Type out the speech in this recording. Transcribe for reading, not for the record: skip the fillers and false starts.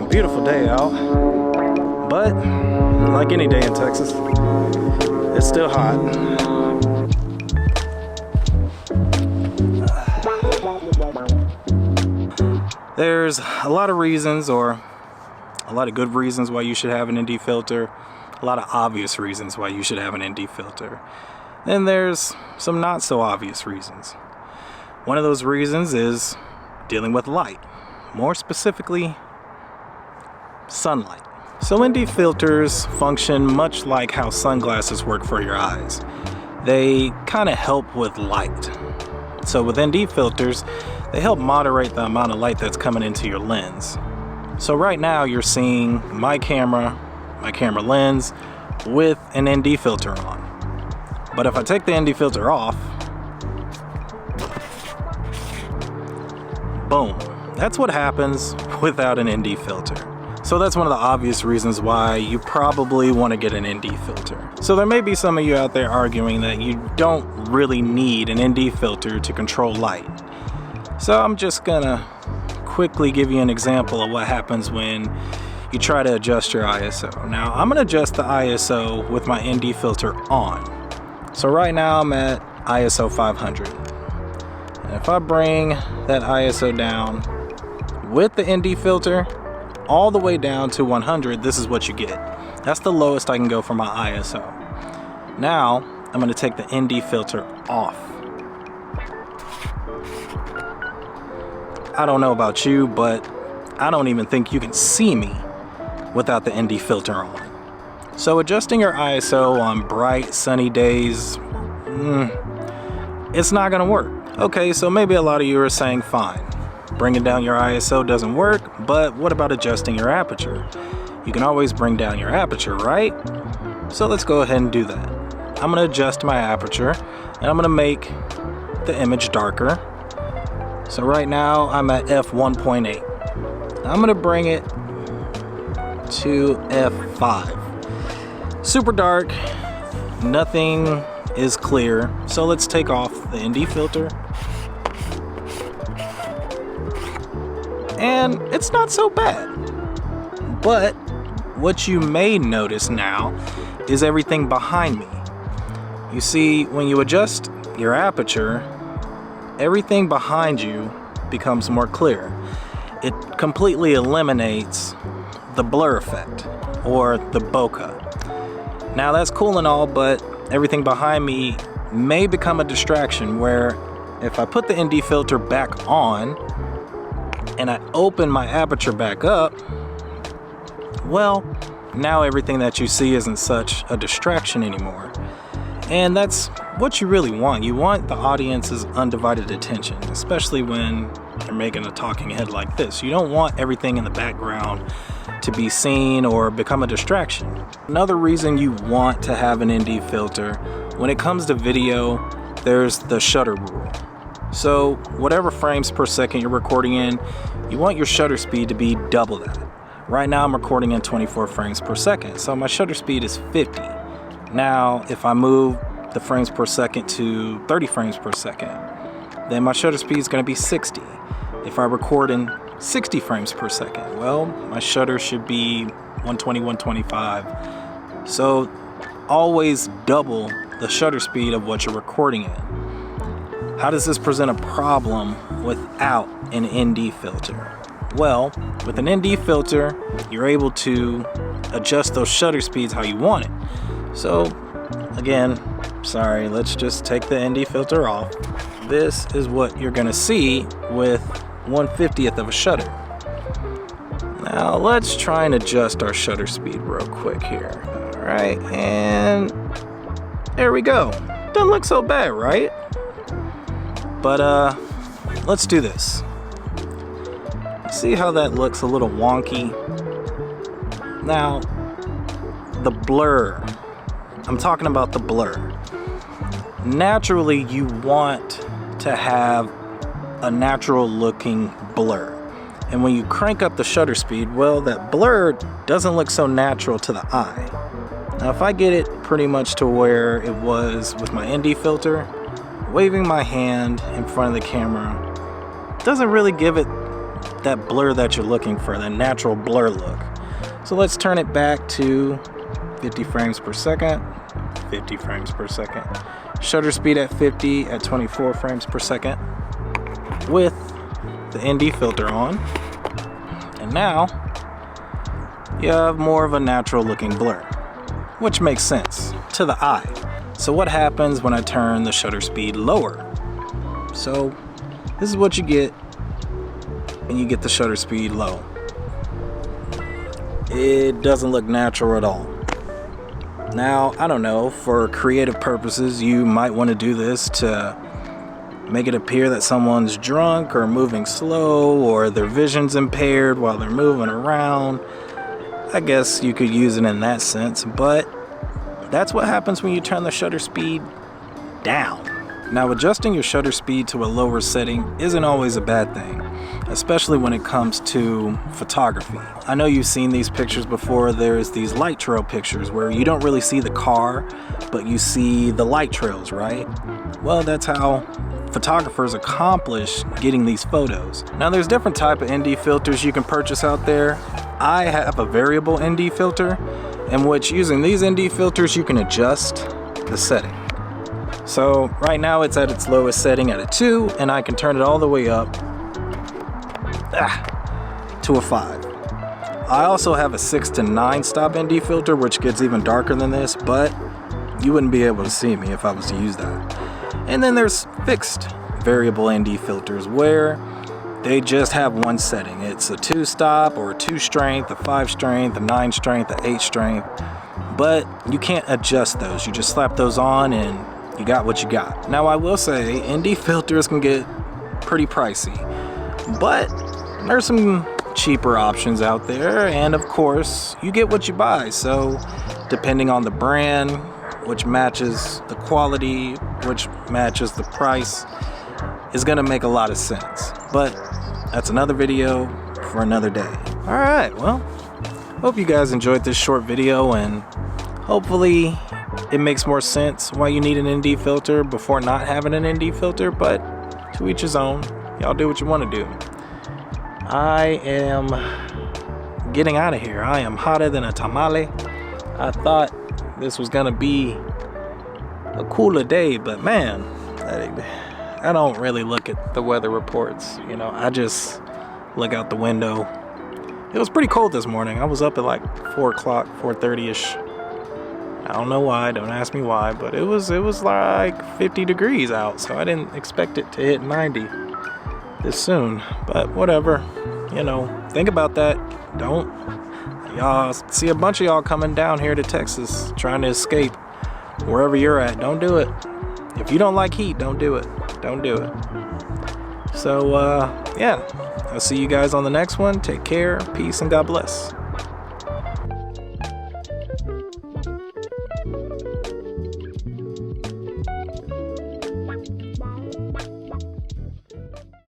Beautiful day out, but like any day in Texas, it's still hot. There's a lot of reasons, or a lot of good reasons why you should have an ND filter, a lot of obvious reasons why you should have an ND filter. Then there's some not so obvious reasons. One of those reasons is dealing with light, more specifically sunlight. So ND filters function much like how sunglasses work for your eyes. They kind of help with light. So with ND filters, they help moderate the amount of light that's coming into your lens. So right now you're seeing my camera lens with an ND filter on. But if I take the ND filter off, boom, that's what happens without an ND filter. So that's one of the obvious reasons why you probably want to get an ND filter. So there may be some of you out there arguing that you don't really need an ND filter to control light. So I'm just gonna quickly give you an example of what happens when you try to adjust your ISO. Now I'm gonna adjust the ISO with my ND filter on. So right now I'm at ISO 500. And if I bring that ISO down with the ND filter all the way down to 100, this is what you get. That's the lowest I can go for my ISO. Now I'm gonna take the ND filter off. I don't know about you, but I don't even think you can see me without the ND filter on. So adjusting your ISO on bright sunny days, it's not gonna work. Okay, so maybe a lot of you are saying fine, bringing down your ISO doesn't work, but what about adjusting your aperture? You can always bring down your aperture, right? So let's go ahead and do that. I'm gonna adjust my aperture and I'm gonna make the image darker. So right now I'm at f1.8. I'm gonna bring it to f5. Super dark, nothing is clear. So let's take off the ND filter. And it's not so bad. But what you may notice now is everything behind me. You see, when you adjust your aperture, everything behind you becomes more clear. It completely eliminates the blur effect, or the bokeh. Now that's cool and all, but everything behind me may become a distraction, where if I put the ND filter back on and I open my aperture back up, well, now everything that you see isn't such a distraction anymore. And that's what you really want. You want the audience's undivided attention, especially when you're making a talking head like this. You don't want everything in the background to be seen or become a distraction. Another reason you want to have an ND filter, when it comes to video, there's the shutter rule. So whatever frames per second you're recording in, you want your shutter speed to be double that. Right now I'm recording in 24 frames per second, so my shutter speed is 50. Now if I move the frames per second to 30 frames per second, then my shutter speed is going to be 60. If I record in 60 frames per second, well, my shutter should be 120, 125. So always double the shutter speed of what you're recording in. How does this present a problem without an ND filter? Well, with an ND filter, you're able to adjust those shutter speeds how you want it. So again, sorry, let's just take the ND filter off. This is what you're gonna see with 1/50th of a shutter. Now let's try and adjust our shutter speed real quick here. All right, and there we go. Doesn't look so bad, right? But let's do this. See how that looks a little wonky? Now, the blur. I'm talking about the blur. Naturally, you want to have a natural looking blur. And when you crank up the shutter speed, well, that blur doesn't look so natural to the eye. Now, if I get it pretty much to where it was with my ND filter, waving my hand in front of the camera doesn't really give it that blur that you're looking for, that natural blur look. So let's turn it back to 50 frames per second, 50 frames per second. Shutter speed at 50 at 24 frames per second with the ND filter on. And now you have more of a natural looking blur, which makes sense to the eye. So what happens when I turn the shutter speed lower? So this is what you get when you get the shutter speed low. It doesn't look natural at all. Now, I don't know, for creative purposes, you might want to do this to make it appear that someone's drunk or moving slow or their vision's impaired while they're moving around. I guess you could use it in that sense, but that's what happens when you turn the shutter speed down. Now, adjusting your shutter speed to a lower setting isn't always a bad thing, especially when it comes to photography. I know you've seen these pictures before. There's these light trail pictures where you don't really see the car, but you see the light trails, right? Well, that's how photographers accomplish getting these photos. Now, there's different type of ND filters you can purchase out there. I have a variable ND filter, in which using these ND filters you can adjust the setting. So right now it's at its lowest setting at a 2, and I can turn it all the way up to a 5. I also have a 6 to 9 stop ND filter, which gets even darker than this, but you wouldn't be able to see me if I was to use that. And then there's fixed variable ND filters where they just have one setting. It's a 2 stop or a 2 strength, a 5 strength, a 9 strength, a 8 strength, but you can't adjust those. You just slap those on and you got what you got. Now, I will say ND filters can get pretty pricey, but there's some cheaper options out there, and of course you get what you buy. So depending on the brand, which matches the quality, which matches the price, is gonna make a lot of sense. But that's another video for another day. All right, well, hope you guys enjoyed this short video, and hopefully it makes more sense why you need an ND filter before not having an ND filter, but to each his own. Y'all do what you want to do. I am getting out of here. I am hotter than a tamale. I thought this was gonna be a cooler day, but man, I don't really look at the weather reports. You know, I just look out the window. It was pretty cold this morning. I was up at like 4 o'clock, 4:30ish. I don't know why, don't ask me why, but it was like 50 degrees out, so I didn't expect it to hit 90 this soon. But whatever, you know, think about that. Don't, y'all see a bunch of y'all coming down here to Texas trying to escape wherever you're at. Don't do it. If you don't like heat, don't do it. Don't do it. So, yeah, I'll see you guys on the next one. Take care, peace, and God bless.